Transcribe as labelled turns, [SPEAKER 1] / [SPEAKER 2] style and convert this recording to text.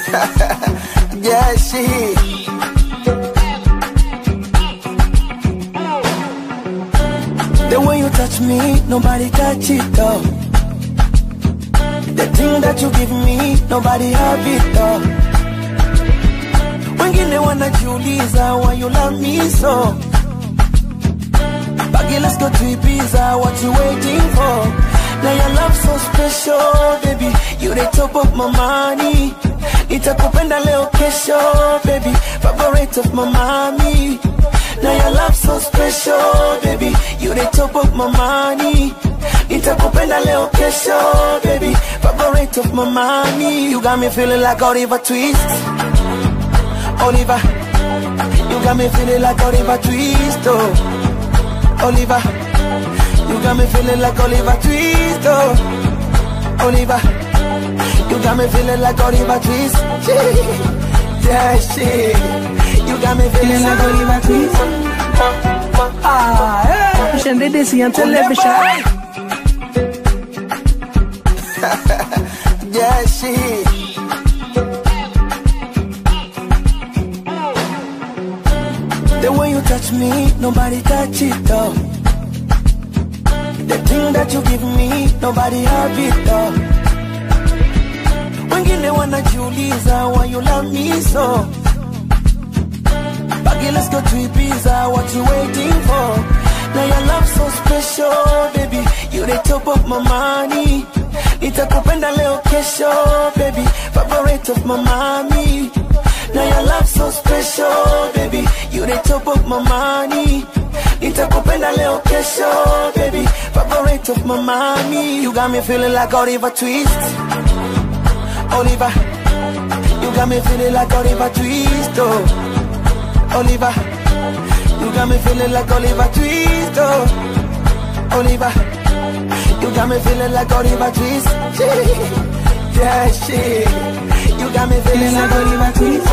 [SPEAKER 1] Yeah, shit. The way you touch me, nobody touch it though. The thing that you give me, nobody have it though. Wengine wanajiuliza why you love me so. Baggy, let's go to Ibiza, what you waiting for? Now your love so special, baby. You the top of my money. Nitakupenda leo kesho, baby. Favorite of my mommy. Now your love so special, baby. You the top of my money. Nitakupenda leo kesho, baby. Favorite of my mommy. You got me feeling like Oliver Twist. Oliver. You got me feeling like Oliver Twist, oh. Oliver. You got me feeling like Oliver Twist, oh. Oliver. You got me feeling like Oliver Twist. Yeah, shit. You got me feeling like Oliver Twist. Ah, hey. J'aimerais d'ici en télévision. Yeah, shit. The way you touch me, nobody touch it though. The thing that you give me, nobody have it though. Wengine wanajiuliza why you love me so. Baggy, let's go to Ibiza, what you waiting for? Now your love so special, baby. You the top of my money. Nitakupenda leo kesho, baby. Favorite of my mommy. Now your love so special, baby. You the top of my money. Nitakupenda leo kesho, baby. Favorite of my mommy. You got me feeling like Oliver Twist. Oliver. You got me feeling like Oliver Twist, oh. Oliver. You got me feeling like Oliver Twist, oh. Oliver. You got me feeling like Oliver Twist. Yeah, shit. You got me feeling like Oliver Twist.